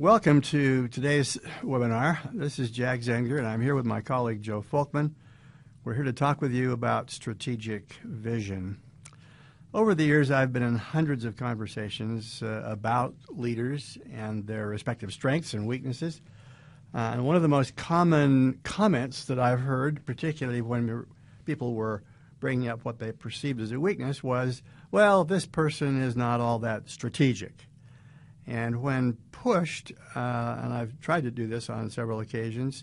Welcome to today's webinar. This is Jack Zenger, and I'm here with my colleague Joe Folkman. We're here to talk with you about strategic vision. Over the years, I've been in hundreds of conversations about leaders and their respective strengths and weaknesses. And one of the most common comments that I've heard, particularly when people were bringing up what they perceived as a weakness, was, well, this person is not all that strategic. And when pushed, and I've tried to do this on several occasions,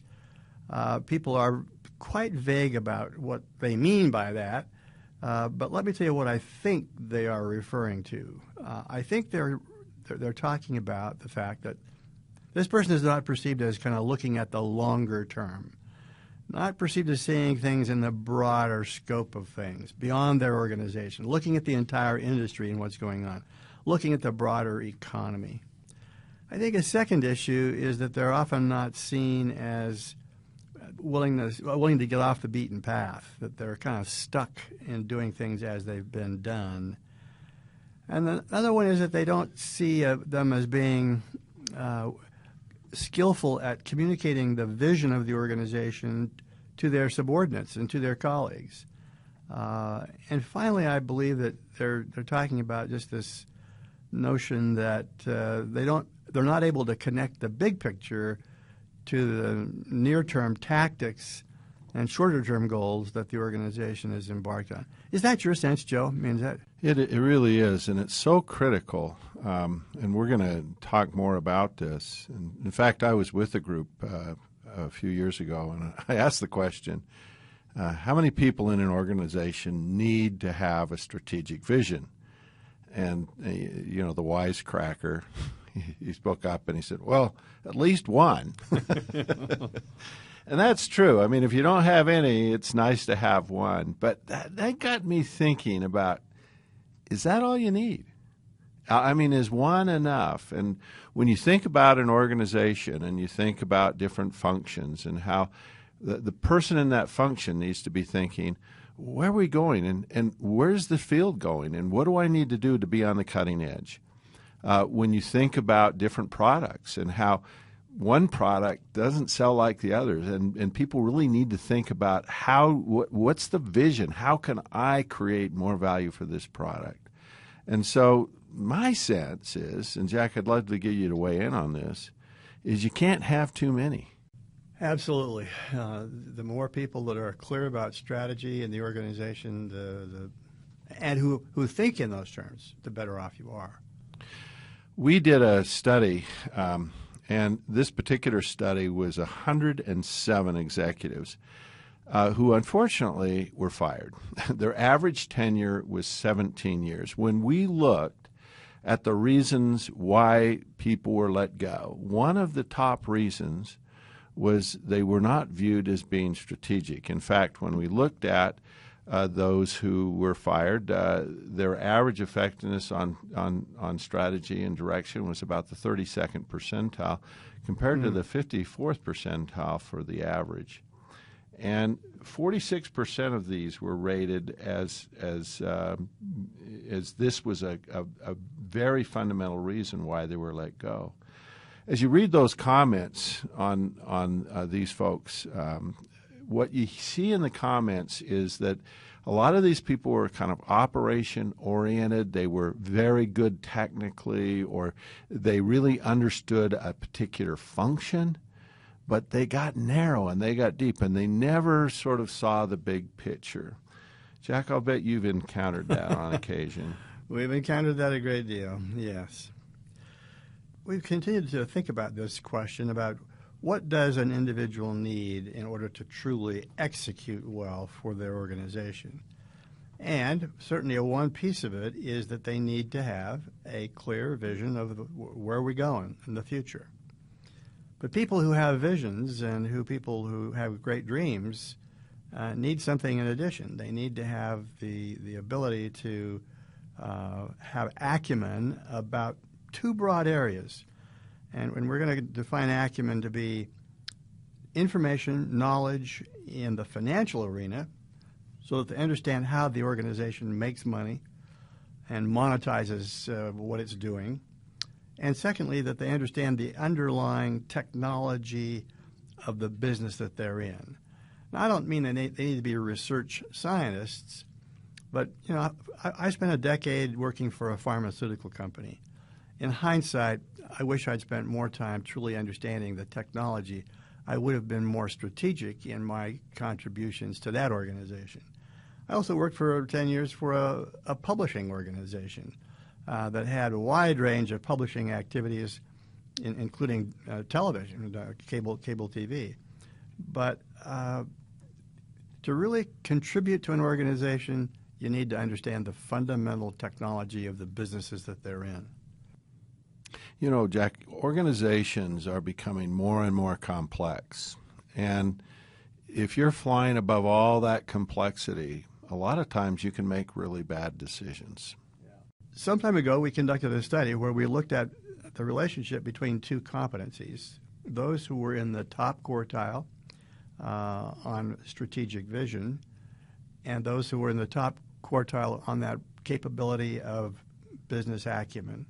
people are quite vague about what they mean by that. But let me tell you what I think they are referring to. I think they're talking about the fact that this person is not perceived as kind of looking at the longer term, not perceived as seeing things in the broader scope of things beyond their organization, looking at the entire industry and what's going on, looking at the broader economy. I think a second issue is that they're often not seen as willing to get off the beaten path, that they're kind of stuck in doing things as they've been done. And the other one is that they don't see them as being skillful at communicating the vision of the organization to their subordinates and to their colleagues. And finally, I believe that they're talking about just this notion that they're not able to connect the big picture to the near-term tactics and shorter-term goals that the organization is embarked on. Is that your sense, Joe? I mean, is that... It really is, and it's so critical. And we're going to talk more about this. And in fact, I was with a group a few years ago, and I asked the question, how many people in an organization need to have a strategic vision? And, you know, the wisecracker, he spoke up and he said, well, at least one. And that's true. I mean, if you don't have any, it's nice to have one. But that got me thinking about, is that all you need? I mean, is one enough? And when you think about an organization and you think about different functions and how the person in that function needs to be thinking, where are we going and where's the field going and what do I need to do to be on the cutting edge? When you think about different products and how one product doesn't sell like the others, and people really need to think about what's the vision? How can I create more value for this product? And so my sense is, and Jack, I'd love to get you to weigh in on this, is you can't have too many. Absolutely. The more people that are clear about strategy in the organization and who think in those terms, the better off you are. We did a study, and this particular study was 107 executives who unfortunately were fired. Their average tenure was 17 years. When we looked at the reasons why people were let go, one of the top reasons was they were not viewed as being strategic. In fact, when we looked at those who were fired, their average effectiveness on strategy and direction was about the 32nd percentile compared to the 54th percentile for the average. And 46% of these were rated as this was a very fundamental reason why they were let go. As you read those comments on these folks, what you see in the comments is that a lot of these people were kind of operation-oriented. They were very good technically, or they really understood a particular function, but they got narrow and they got deep, and they never sort of saw the big picture. Jack, I'll bet you've encountered that on occasion. We've encountered that a great deal, yes. We've continued to think about this question about what does an individual need in order to truly execute well for their organization. And certainly one piece of it is that they need to have a clear vision of where we're going in the future. But people who have visions and people who have great dreams need something in addition. They need to have the ability to have acumen about two broad areas. And we're going to define acumen to be information, knowledge in the financial arena, so that they understand how the organization makes money and monetizes what it's doing, And secondly, that they understand the underlying technology of the business that they're in. Now, I don't mean they need to be research scientists, but I spent a decade working for a pharmaceutical company. In hindsight, I wish I'd spent more time truly understanding the technology. I would have been more strategic in my contributions to that organization. I also worked for 10 years for a publishing organization that had a wide range of publishing activities, including television, cable TV. But to really contribute to an organization, you need to understand the fundamental technology of the businesses that they're in. You know, Jack, organizations are becoming more and more complex. And if you're flying above all that complexity, a lot of times you can make really bad decisions. Some time ago, we conducted a study where we looked at the relationship between two competencies. Those who were in the top quartile on strategic vision and those who were in the top quartile on that capability of business acumen.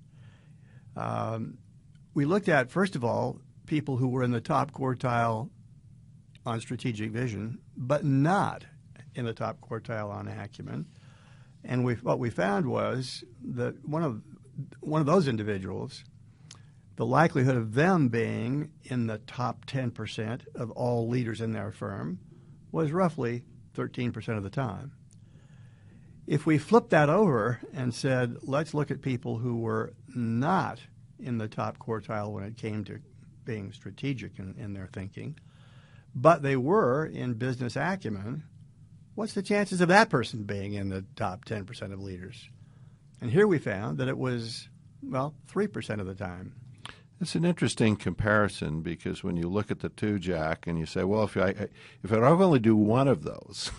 We looked at, first of all, people who were in the top quartile on strategic vision, but not in the top quartile on acumen. And what we found was that one of those individuals, the likelihood of them being in the top 10% of all leaders in their firm was roughly 13% of the time. If we flipped that over and said, let's look at people who were not in the top quartile when it came to being strategic in their thinking, but they were in business acumen, what's the chances of that person being in the top 10% of leaders? And here we found that it was, 3% of the time. It's an interesting comparison because when you look at the two, Jack, and you say, well, if I only do one of those,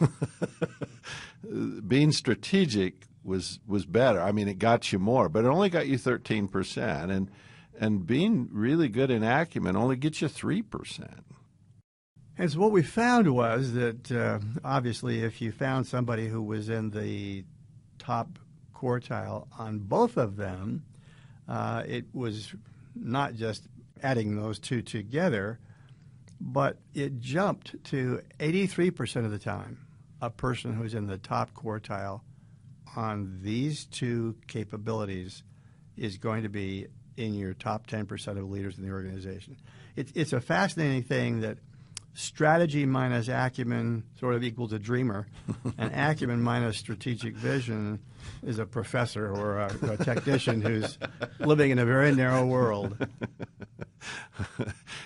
being strategic was better. I mean, it got you more, but it only got you 13%. And being really good in acumen only gets you 3%. And so what we found was that obviously if you found somebody who was in the top quartile on both of them, it was not just adding those two together, but it jumped to 83% of the time a person who's in the top quartile on these two capabilities is going to be in your top 10% of leaders in the organization. It's a fascinating thing that strategy minus acumen sort of equals a dreamer, and acumen minus strategic vision is a professor or a technician who's living in a very narrow world.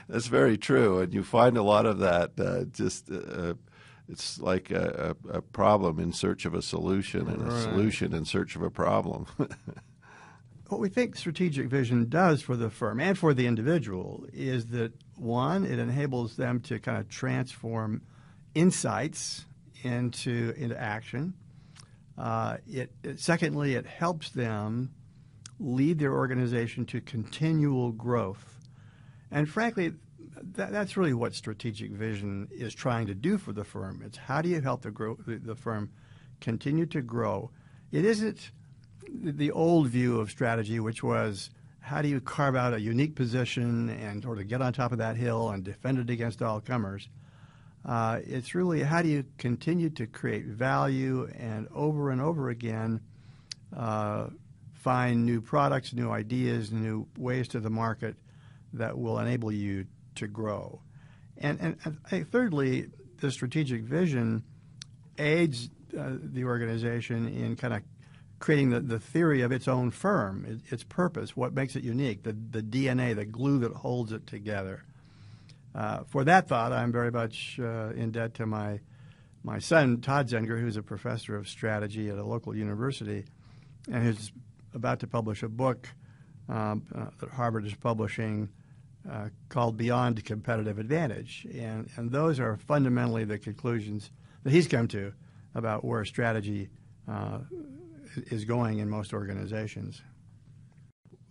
That's very true, and you find a lot of that it's like a problem in search of a solution and a solution in search of a problem. What we think strategic vision does for the firm and for the individual is that, one, it enables them to kind of transform insights into action. Secondly, it helps them lead their organization to continual growth. And frankly, that's really what strategic vision is trying to do for the firm. It's how do you help the firm continue to grow? It isn't the old view of strategy, which was how do you carve out a unique position and sort of get on top of that hill and defend it against all comers. It's really how do you continue to create value and over again find new products, new ideas, new ways to the market that will enable you to grow. And thirdly, the strategic vision aids the organization in kind of creating the theory of its own firm, its purpose, what makes it unique, the DNA, the glue that holds it together. For that thought, I'm very much in debt to my son, Todd Zenger, who's a professor of strategy at a local university, and who's about to publish a book that Harvard is publishing called Beyond Competitive Advantage. And those are fundamentally the conclusions that he's come to about where strategy is going in most organizations.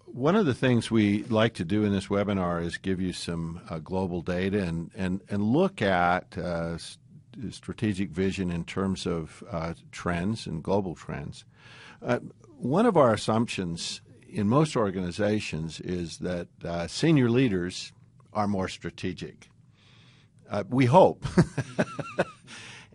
One of the things we like to do in this webinar is give you some global data and look at strategic vision in terms of trends and global trends. One of our assumptions in most organizations is that senior leaders are more strategic. We hope.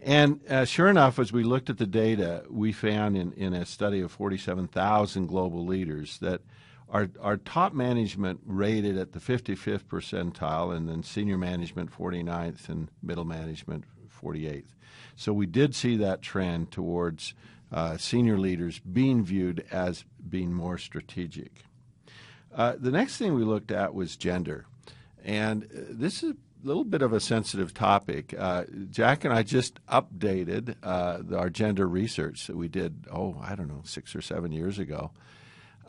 And sure enough, as we looked at the data, we found in a study of 47,000 global leaders that our top management rated at the 55th percentile, and then senior management 49th, and middle management 48th. So we did see that trend towards senior leaders being viewed as being more strategic. The next thing we looked at was gender. And this is a little bit of a sensitive topic. Jack and I just updated our gender research that we did, 6 or 7 years ago.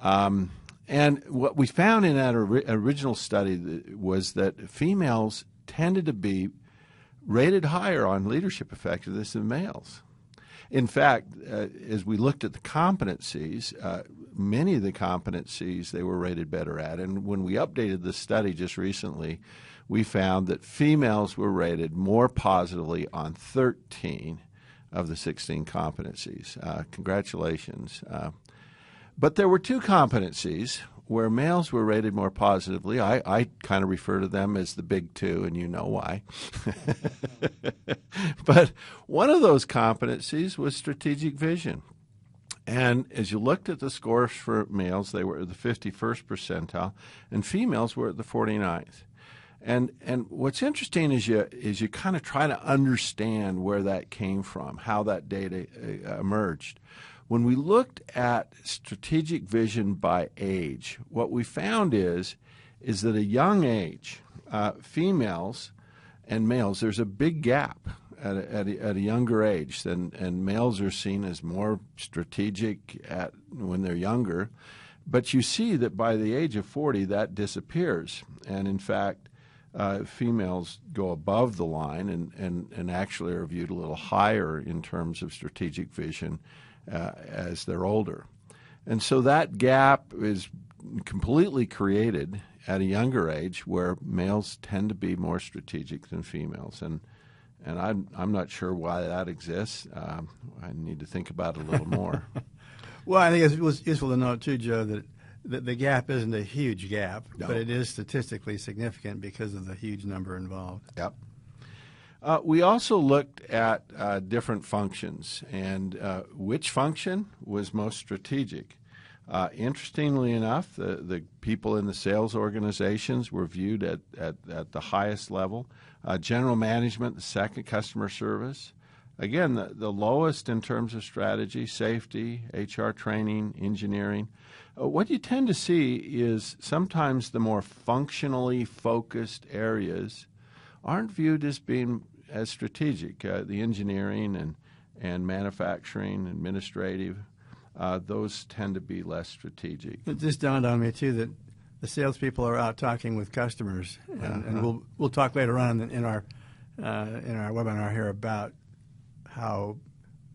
And what we found in that original study was that females tended to be rated higher on leadership effectiveness than males. In fact, as we looked at the competencies, many of the competencies they were rated better at. And when we updated the study just recently, we found that females were rated more positively on 13 of the 16 competencies. Congratulations. But there were 2 competencies where males were rated more positively. I kind of refer to them as the big 2, and you know why. But one of those competencies was strategic vision. And as you looked at the scores for males, they were at the 51st percentile, and females were at the 49th. And what's interesting is you kind of try to understand where that came from, how that data emerged. When we looked at strategic vision by age, what we found is that at a young age, females and males, there's a big gap at a younger age, and males are seen as more strategic when they're younger. But you see that by the age of 40, that disappears. And in fact, females go above the line and actually are viewed a little higher in terms of strategic vision as they're older. And so that gap is completely created at a younger age where males tend to be more strategic than females. And I'm not sure why that exists. I need to think about it a little more. Well, I think it was useful to note, too, Joe, that the gap isn't a huge gap, No. but it is statistically significant because of the huge number involved. Yep. We also looked at different functions and which function was most strategic. Interestingly enough, the people in the sales organizations were viewed at the highest level. General management, the second, customer service. Again, the lowest in terms of strategy, safety, HR training, engineering. What you tend to see is sometimes the more functionally focused areas aren't viewed as being as strategic. The engineering and manufacturing, administrative, those tend to be less strategic. It just dawned on me, too, that the salespeople are out talking with customers, and we'll talk later on in our webinar here about how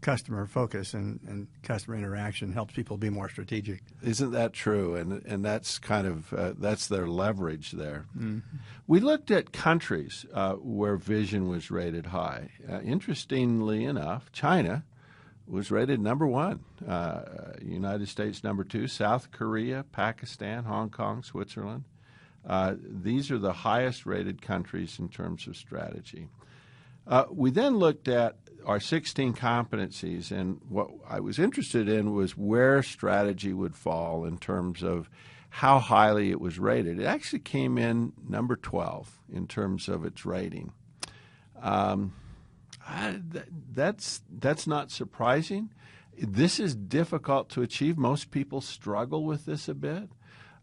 customer focus and customer interaction helps people be more strategic. Isn't that true? And that's kind of that's their leverage there. Mm-hmm. We looked at countries where vision was rated high. Interestingly enough, China was rated number 1, United States number 2, South Korea, Pakistan, Hong Kong, Switzerland. These are the highest rated countries in terms of strategy. We then looked at our 16 competencies, and what I was interested in was where strategy would fall in terms of how highly it was rated. It actually came in number 12 in terms of its rating. That's not surprising. This is difficult to achieve. Most people struggle with this a bit.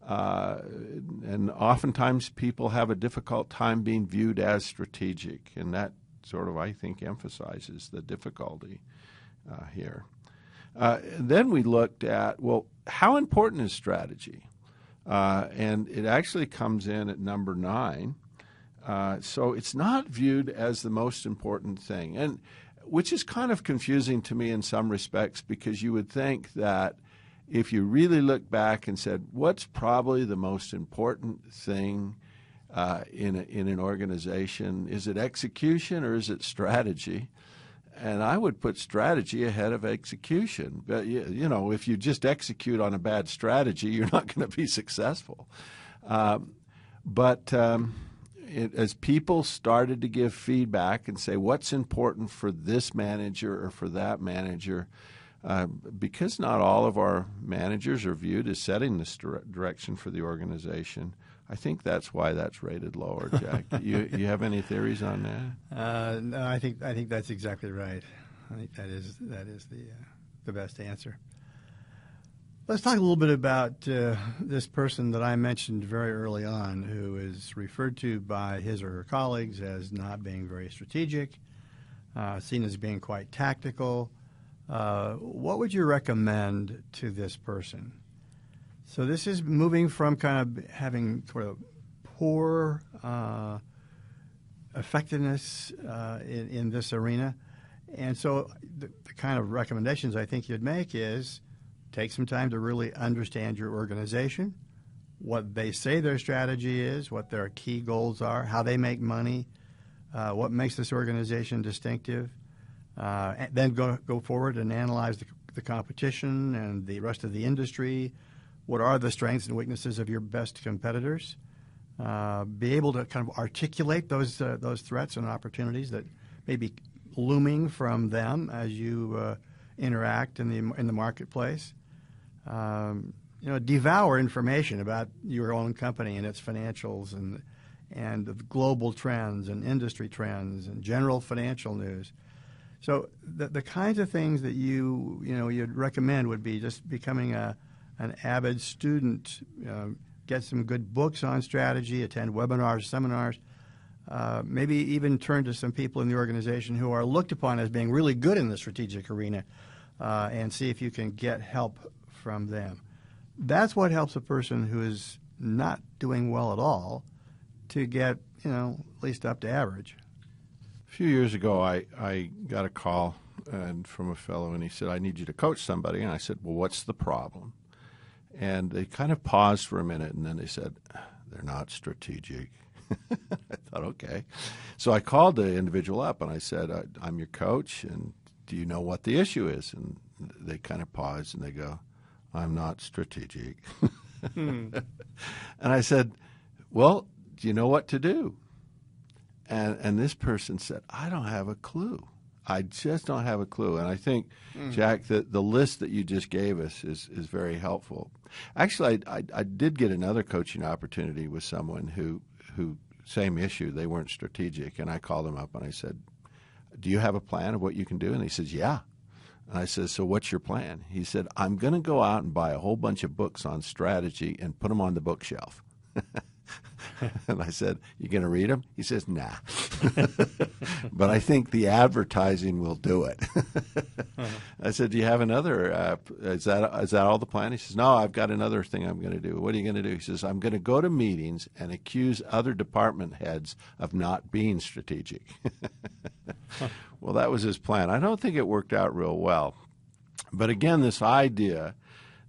And oftentimes people have a difficult time being viewed as strategic, and that sort of, I think, emphasizes the difficulty here. Then we looked at, well, how important is strategy? And it actually comes in at number 9. So it's not viewed as the most important thing, and which is kind of confusing to me in some respects, because you would think that if you really look back and said, what's probably the most important thing in an organization? Is it execution or is it strategy? And I would put strategy ahead of execution. But, you know, if you just execute on a bad strategy, you're not going to be successful. As people started to give feedback and say what's important for this manager or for that manager, because not all of our managers are viewed as setting this direction for the organization, I think that's why that's rated lower. Jack, you have any theories on that? No, I think that's exactly right. I think that is the best answer. Let's talk a little bit about this person that I mentioned very early on, who is referred to by his or her colleagues as not being very strategic, seen as being quite tactical. What would you recommend to this person? So this is moving from kind of having sort of poor effectiveness in this arena. And so the kind of recommendations I think you'd make is take some time to really understand your organization, what they say their strategy is, what their key goals are, how they make money, what makes this organization distinctive. And then go forward and analyze the competition and the rest of the industry. What are the strengths and weaknesses of your best competitors? Be able to kind of articulate those threats and opportunities that may be looming from them as you interact in the marketplace. Devour information about your own company and its financials and the global trends and industry trends and general financial news. So the kinds of things that you'd recommend would be just becoming an avid student, get some good books on strategy, attend webinars, seminars, maybe even turn to some people in the organization who are looked upon as being really good in the strategic arena, and see if you can get help from them. That's what helps a person who is not doing well at all to get, at least up to average. A few years ago, I got a call from a fellow, and he said, I need you to coach somebody. And I said, well, what's the problem? And they kind of paused for a minute, and then they said, they're not strategic. I thought, okay. So I called the individual up, and I said, I'm your coach, and do you know what the issue is? And they kind of paused, and they go, I'm not strategic. And I said, well, do you know what to do? And this person said, I don't have a clue. I just don't have a clue. And I think, Jack, the list that you just gave us is very helpful. Actually, I did get another coaching opportunity with someone who same issue, they weren't strategic. And I called him up and I said, do you have a plan of what you can do? And he says, yeah. And I said, so what's your plan? He said, I'm going to go out and buy a whole bunch of books on strategy and put them on the bookshelf. And I said, you going to read them? He says, nah. But I think the advertising will do it. I said, do you have another? Is that all the plan? He says, no, I've got another thing I'm going to do. What are you going to do? He says, I'm going to go to meetings and accuse other department heads of not being strategic. Well, that was his plan. I don't think it worked out real well. But again, this idea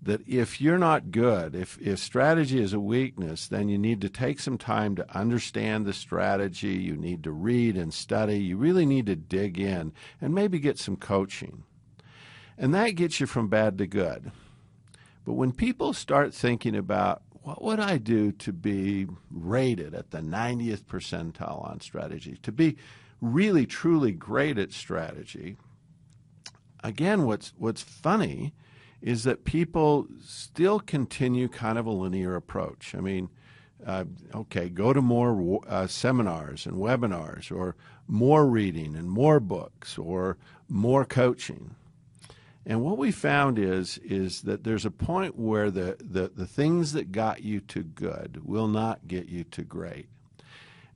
that if you're not good, if strategy is a weakness, then you need to take some time to understand the strategy. You need to read and study. You really need to dig in and maybe get some coaching. And that gets you from bad to good. But when people start thinking about what would I do to be rated at the 90th percentile on strategy, to be really, truly great at strategy, again, what's funny is that people still continue kind of a linear approach. I mean, go to more seminars and webinars, or more reading and more books, or more coaching. And what we found is that there's a point where the things that got you to good will not get you to great.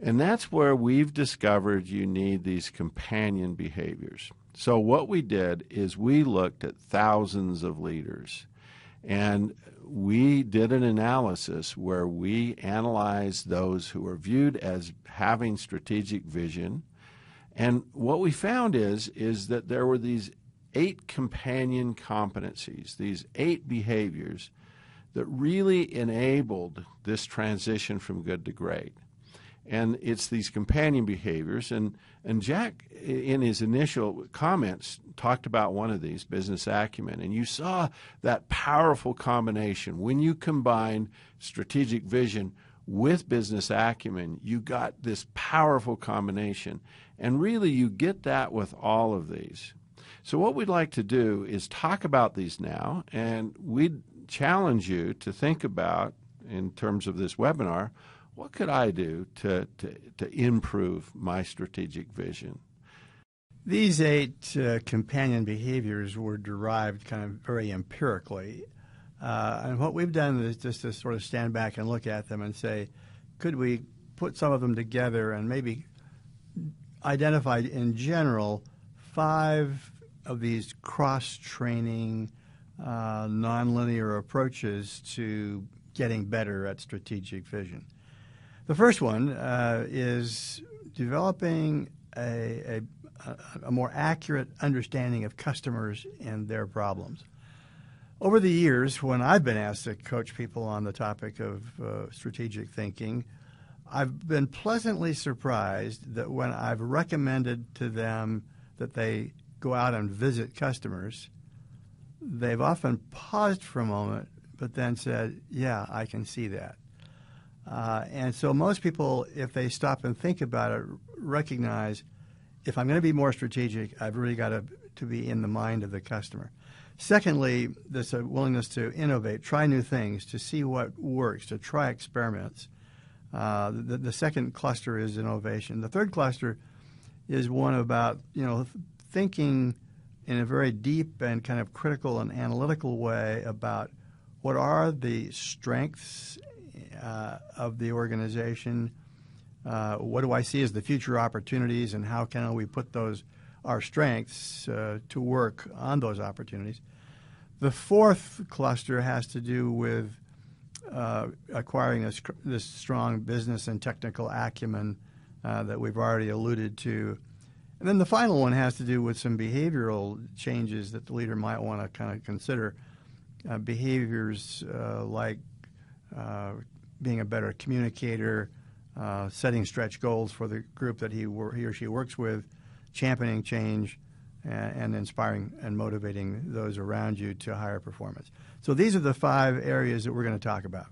And that's where we've discovered you need these companion behaviors. So what we did is we looked at thousands of leaders, and we did an analysis where we analyzed those who were viewed as having strategic vision. And what we found is that there were these 8 companion competencies, these 8 behaviors that really enabled this transition from good to great. And it's these companion behaviors. And Jack, in his initial comments, talked about one of these, business acumen. And you saw that powerful combination. When you combine strategic vision with business acumen, you got this powerful combination. And really, you get that with all of these. So what we'd like to do is talk about these now, and we'd challenge you to think about, in terms of this webinar, what could I do to improve my strategic vision? These 8 companion behaviors were derived kind of very empirically. And what we've done is just to sort of stand back and look at them and say, could we put some of them together and maybe identify in general 5 of these cross-training, nonlinear approaches to getting better at strategic vision. The first one is developing a more accurate understanding of customers and their problems. Over the years, when I've been asked to coach people on the topic of strategic thinking, I've been pleasantly surprised that when I've recommended to them that they go out and visit customers, they've often paused for a moment, but then said, yeah, I can see that. And so most people, if they stop and think about it, recognize if I'm going to be more strategic, I've really got to be in the mind of the customer. Secondly, there's a willingness to innovate, try new things, to see what works, to try experiments. The second cluster is innovation. The third cluster is one about, thinking in a very deep and kind of critical and analytical way about what are the strengths of the organization, what do I see as the future opportunities, and how can we put our strengths to work on those opportunities. The fourth cluster has to do with acquiring this strong business and technical acumen that we've already alluded to. And then the final one has to do with some behavioral changes that the leader might want to kind of consider. Behaviors like being a better communicator, setting stretch goals for the group that he or she works with, championing change, and inspiring and motivating those around you to higher performance. So these are the 5 areas that we're going to talk about.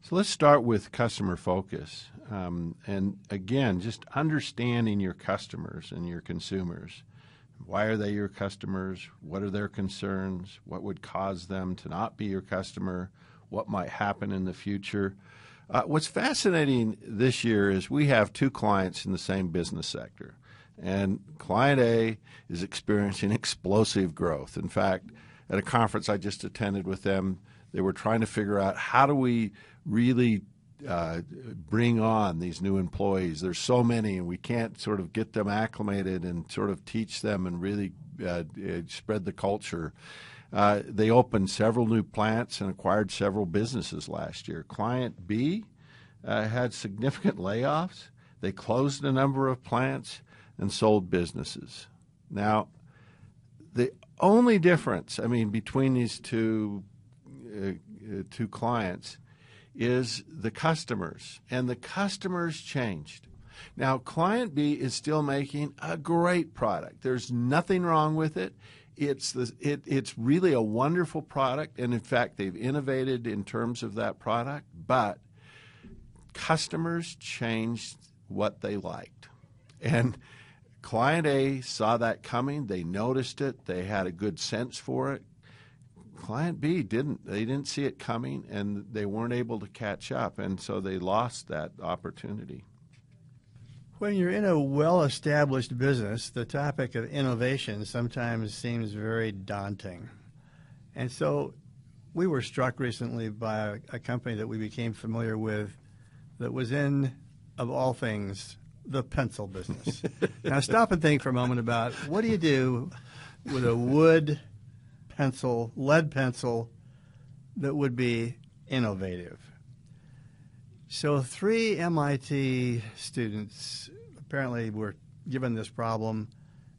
So let's start with customer focus. And again, just understanding your customers and your consumers. Why are they your customers? What are their concerns? What would cause them to not be your customer? What might happen in the future? What's fascinating this year is we have 2 clients in the same business sector. And client A is experiencing explosive growth. In fact, at a conference I just attended with them, they were trying to figure out how do we really bring on these new employees. There's so many, and we can't sort of get them acclimated and sort of teach them and really spread the culture. They opened several new plants and acquired several businesses last year. Client B had significant layoffs. They closed a number of plants and sold businesses. Now, the only difference, between these two clients is the customers, and the customers changed. Now, client B is still making a great product. There's nothing wrong with it. It's really a wonderful product, and in fact, they've innovated in terms of that product, but customers changed what they liked. And client A saw that coming. They noticed it. They had a good sense for it. Client B didn't. They didn't see it coming, and they weren't able to catch up, and so they lost that opportunity. When you're in a well-established business, the topic of innovation sometimes seems very daunting. And so we were struck recently by a company that we became familiar with that was in, of all things, the pencil business. Now stop and think for a moment about what do you do with a wood pencil, lead pencil, that would be innovative. So 3 MIT students apparently were given this problem,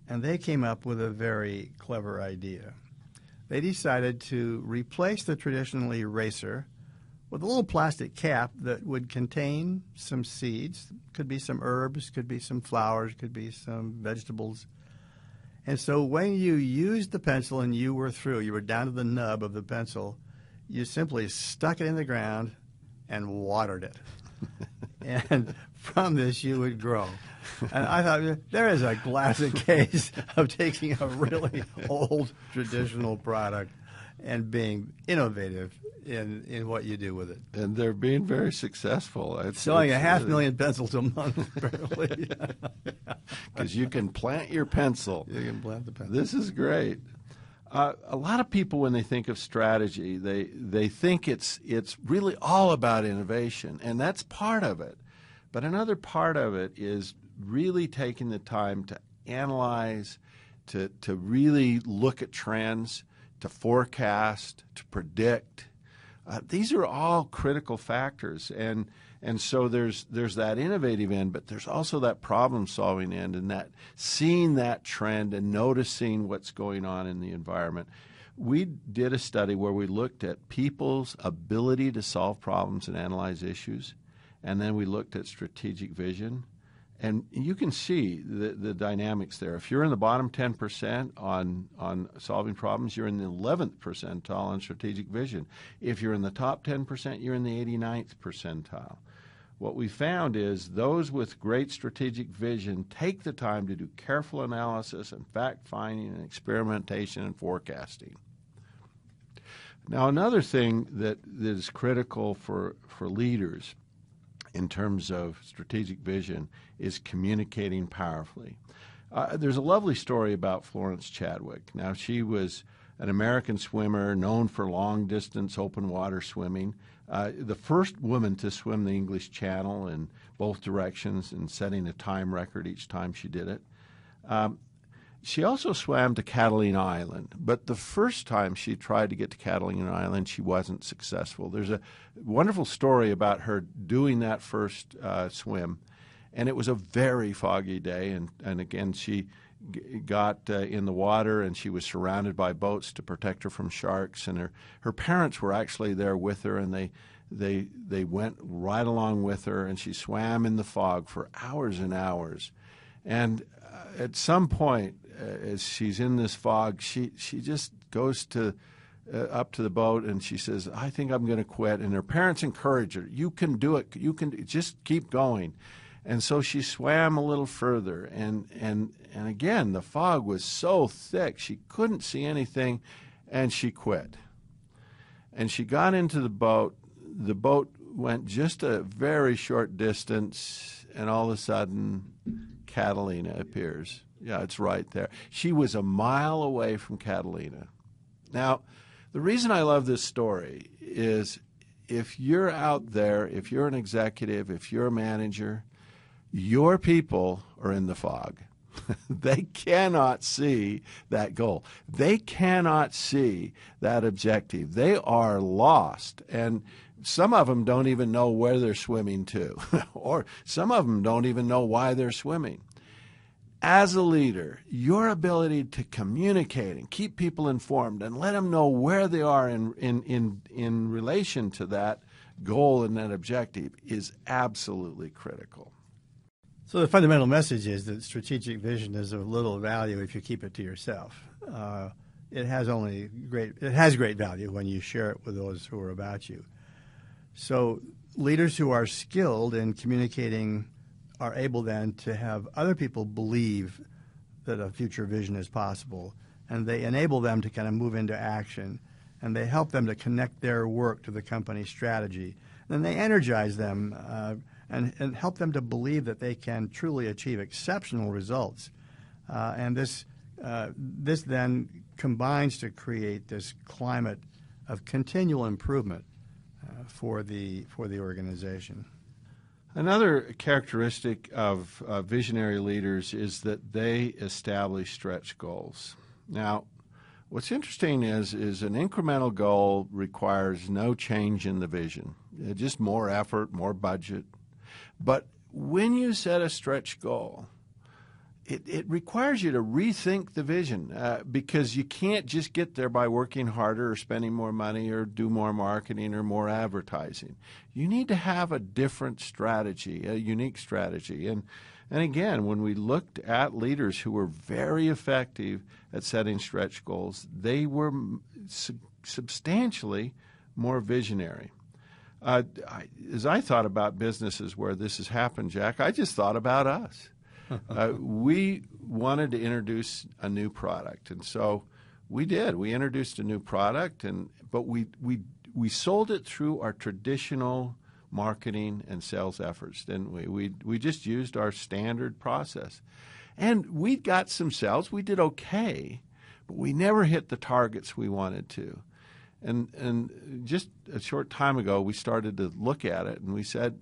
and they came up with a very clever idea. They decided to replace the traditional eraser with a little plastic cap that would contain some seeds. Could be some herbs, could be some flowers, could be some vegetables. And so when you used the pencil and you were through, you were down to the nub of the pencil, you simply stuck it in the ground and watered it. And from this you would grow. And I thought, there is a classic case of taking a really old traditional product and being innovative in what you do with it. And they're being very successful. Selling 500,000 pencils a month, apparently. Because you can plant your pencil. You can plant the pencil. This is great. A lot of people, when they think of strategy, they think it's really all about innovation, and that's part of it. But another part of it is really taking the time to analyze, to really look at trends, to forecast, to predict. These are all critical factors, and so there's that innovative end, but there's also that problem-solving end, and that seeing that trend and noticing what's going on in the environment. We did a study where we looked at people's ability to solve problems and analyze issues, and then we looked at strategic vision. And you can see the dynamics there. If you're in the bottom 10% on solving problems, you're in the 11th percentile on strategic vision. If you're in the top 10%, you're in the 89th percentile. What we found is those with great strategic vision take the time to do careful analysis and fact-finding and experimentation and forecasting. Now, another thing that is critical for leaders in terms of strategic vision is communicating powerfully. There's a lovely story about Florence Chadwick. Now, she was an American swimmer known for long-distance open water swimming, the first woman to swim the English Channel in both directions and setting a time record each time she did it. She also swam to Catalina Island, but the first time she tried to get to Catalina Island, she wasn't successful. There's a wonderful story about her doing that first swim, and it was a very foggy day, and again, she got in the water, and she was surrounded by boats to protect her from sharks, and her parents were actually there with her, and they went right along with her, and she swam in the fog for hours and hours. And at some point, as she's in this fog, she just goes up to the boat, and she says, "I think I'm going to quit." And her parents encourage her, "You can do it. You can just keep going." And so she swam a little further, and again, the fog was so thick she couldn't see anything, and she quit. And she got into the boat. The boat went just a very short distance, and all of a sudden, Catalina appears. Yeah, it's right there. She was a mile away from Catalina. Now, the reason I love this story is if you're out there, if you're an executive, if you're a manager, your people are in the fog. They cannot see that goal. They cannot see that objective. They are lost. And some of them don't even know where they're swimming to, or some of them don't even know why they're swimming. As a leader, your ability to communicate and keep people informed and let them know where they are in relation to that goal and that objective is absolutely critical. So the fundamental message is that strategic vision is of little value if you keep it to yourself. It has great value when you share it with those who are about you. So leaders who are skilled in communicating are able then to have other people believe that a future vision is possible, and they enable them to kind of move into action, and they help them to connect their work to the company strategy. Then they energize them and help them to believe that they can truly achieve exceptional results. And this then combines to create this climate of continual improvement for the organization. Another characteristic of visionary leaders is that they establish stretch goals. Now, what's interesting is an incremental goal requires no change in the vision, just more effort, more budget. But when you set a stretch goal, it requires you to rethink the vision because you can't just get there by working harder or spending more money or do more marketing or more advertising. You need to have a different strategy, a unique strategy. And again, when we looked at leaders who were very effective at setting stretch goals, they were substantially more visionary. As I thought about businesses where this has happened, Jack, I just thought about us. We wanted to introduce a new product, and so we did. We introduced a new product, but we sold it through our traditional marketing and sales efforts, didn't we? We just used our standard process, and we got some sales. We did okay, but we never hit the targets we wanted to. And just a short time ago, we started to look at it, and we said,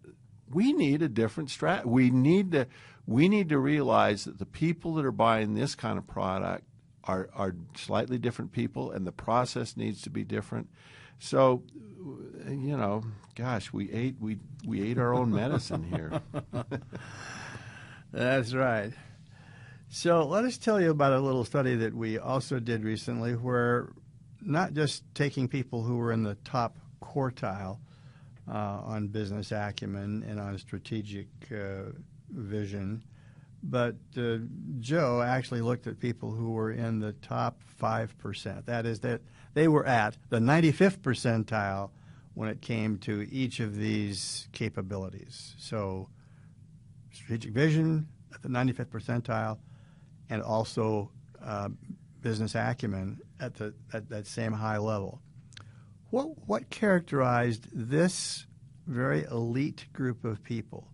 we need a different strategy. We need to realize that the people that are buying this kind of product are slightly different people, and the process needs to be different. So, gosh, we ate our own medicine here. That's right. So let us tell you about a little study that we also did recently, where not just taking people who were in the top quartile on business acumen and on strategic vision, but Joe actually looked at people who were in the top 5%. That is, that they were at the 95th percentile when it came to each of these capabilities. So strategic vision at the 95th percentile, and also business acumen at that same high level. What characterized this very elite group of people?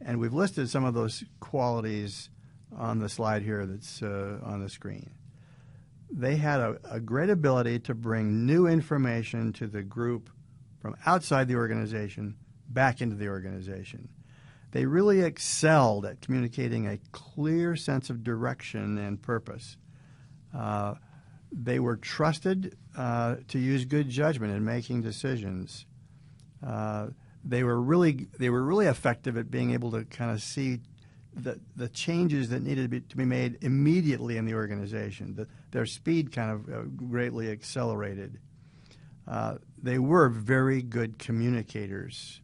And we've listed some of those qualities on the slide here that's on the screen. They had a great ability to bring new information to the group from outside the organization back into the organization. They really excelled at communicating a clear sense of direction and purpose. They were trusted to use good judgment in making decisions. They were really effective at being able to kind of see the changes that needed to be made immediately in the organization. Their speed kind of greatly accelerated. They were very good communicators,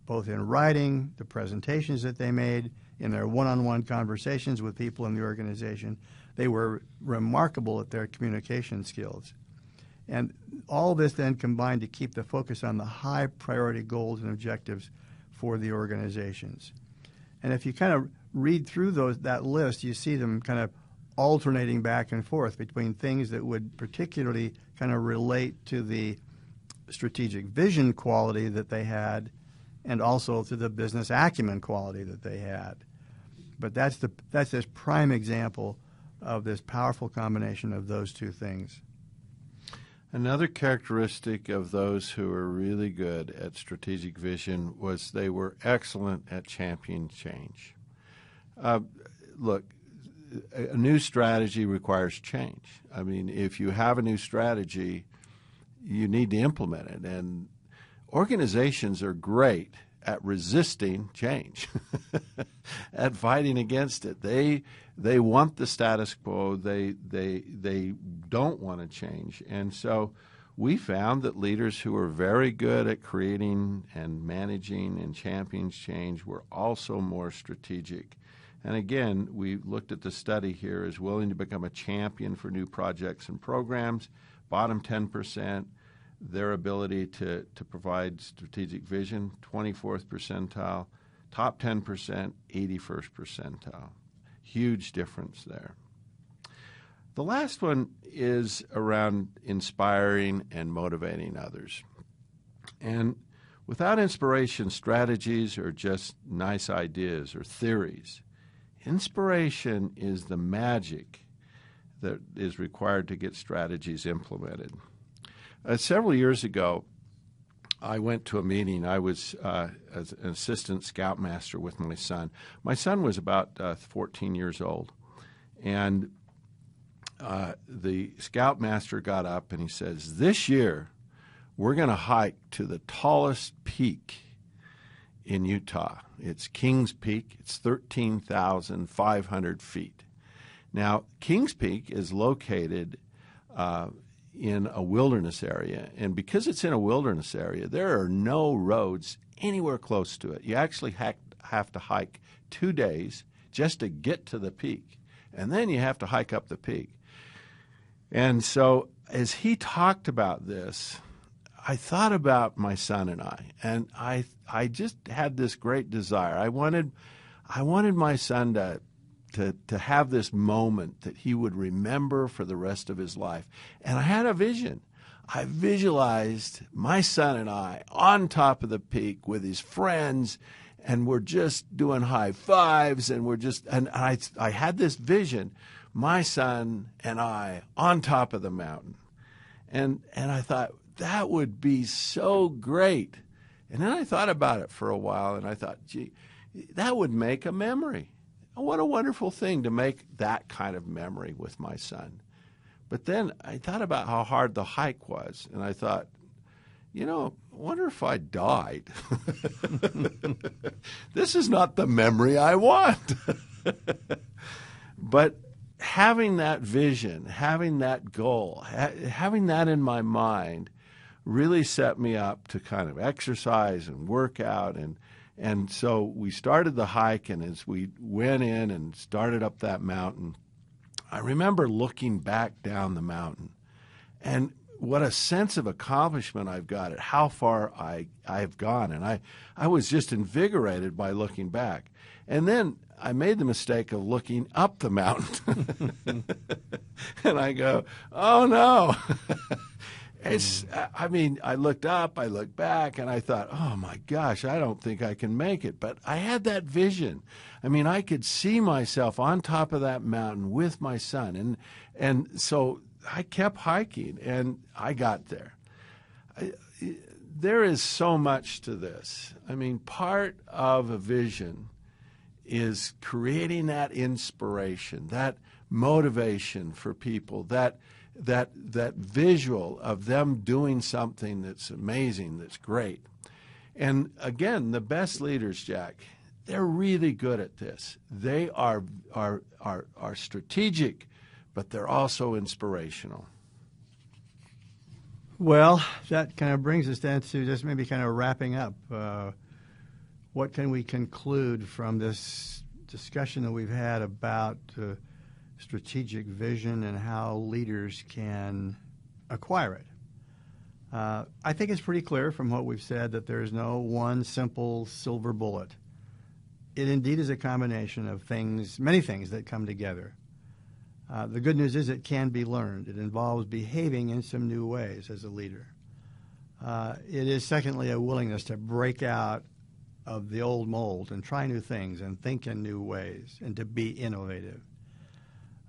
both in writing, the presentations that they made, in their one-on-one conversations with people in the organization. They were remarkable at their communication skills. And all this then combined to keep the focus on the high priority goals and objectives for the organizations. And if you kind of read through that list, you see them kind of alternating back and forth between things that would particularly kind of relate to the strategic vision quality that they had, and also to the business acumen quality that they had. But that's this prime example of this powerful combination of those two things. Another characteristic of those who are really good at strategic vision was they were excellent at championing change. Look, a new strategy requires change. I mean, if you have a new strategy, you need to implement it. And organizations are great at resisting change, at fighting against it. They want the status quo. They don't want to change. And so we found that leaders who are very good at creating and managing and championing change were also more strategic. And again, we looked at the study here as willing to become a champion for new projects and programs, bottom 10%. Their ability to provide strategic vision, 24th percentile, top 10%, 81st percentile. Huge difference there. The last one is around inspiring and motivating others. And without inspiration, strategies are just nice ideas or theories. Inspiration is the magic that is required to get strategies implemented. Several years ago, I went to a meeting. I was as an assistant scoutmaster with my son. My son was about 14 years old. And the scoutmaster got up and he says, "This year, we're going to hike to the tallest peak in Utah. It's Kings Peak. It's 13,500 feet. Now, Kings Peak is located in a wilderness area, and because it's in a wilderness area, there are no roads anywhere close to it. You actually have to hike 2 days just to get to the peak, and then you have to hike up the peak. And so as he talked about this, I thought about my son and I just had this great desire. I wanted my son to have this moment that he would remember for the rest of his life. And I had a vision. I visualized my son and I on top of the peak with his friends, and we're just doing high fives, and I had this vision, my son and I on top of the mountain. And I thought, that would be so great. And then I thought about it for a while, and I thought, gee, that would make a memory. What a wonderful thing to make that kind of memory with my son. But then I thought about how hard the hike was, and I thought, I wonder if I died. This is not the memory I want. But having that vision, having that goal, having that in my mind really set me up to kind of exercise and work out. And so we started the hike, and as we went in and started up that mountain, I remember looking back down the mountain and what a sense of accomplishment I've got at how far I've gone. And I was just invigorated by looking back. And then I made the mistake of looking up the mountain. And I go, oh, no. I looked up, I looked back, and I thought, oh, my gosh, I don't think I can make it. But I had that vision. I could see myself on top of that mountain with my son. And so I kept hiking, and I got there. There is so much to this. Part of a vision is creating that inspiration, that motivation for people, that visual of them doing something that's amazing, that's great. And again, the best leaders, Jack, they're really good at this. They are strategic, but they're also inspirational. Well, that kind of brings us down to just maybe kind of wrapping up. What can we conclude from this discussion that we've had about strategic vision and how leaders can acquire it? I think it's pretty clear from what we've said that there is no one simple silver bullet. It indeed is a combination of things, many things that come together. The good news is it can be learned. It involves behaving in some new ways as a leader. It is, secondly, a willingness to break out of the old mold and try new things and think in new ways and to be innovative.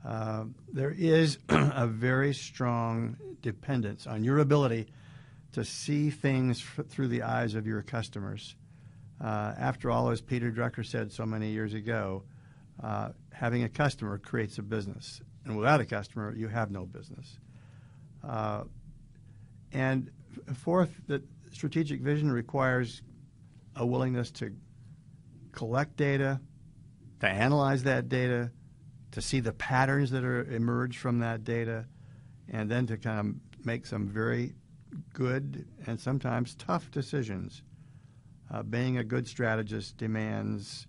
There is a very strong dependence on your ability to see things through the eyes of your customers. After all, as Peter Drucker said so many years ago, having a customer creates a business. And without a customer, you have no business. And fourth, that strategic vision requires a willingness to collect data, to analyze that data, to see the patterns that emerge from that data, and then to kind of make some very good and sometimes tough decisions. Being a good strategist demands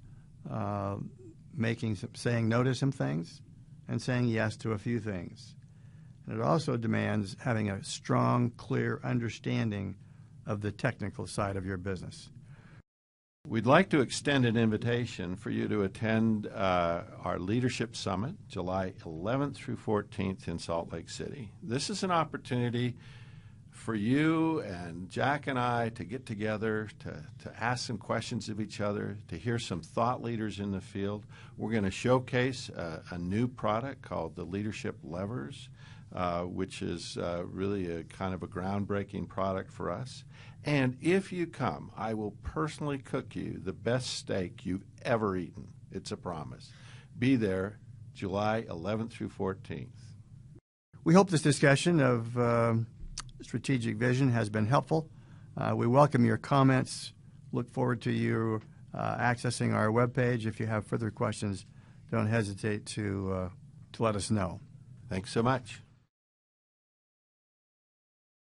saying no to some things and saying yes to a few things. And it also demands having a strong, clear understanding of the technical side of your business. We'd like to extend an invitation for you to attend our Leadership Summit, July 11th through 14th in Salt Lake City. This is an opportunity for you and Jack and I to get together, to ask some questions of each other, to hear some thought leaders in the field. We're going to showcase a new product called the Leadership Levers, which is really a kind of a groundbreaking product for us. And if you come, I will personally cook you the best steak you've ever eaten. It's a promise. Be there July 11th through 14th. We hope this discussion of strategic vision has been helpful. We welcome your comments, look forward to you accessing our webpage. If you have further questions, don't hesitate to let us know. Thanks so much.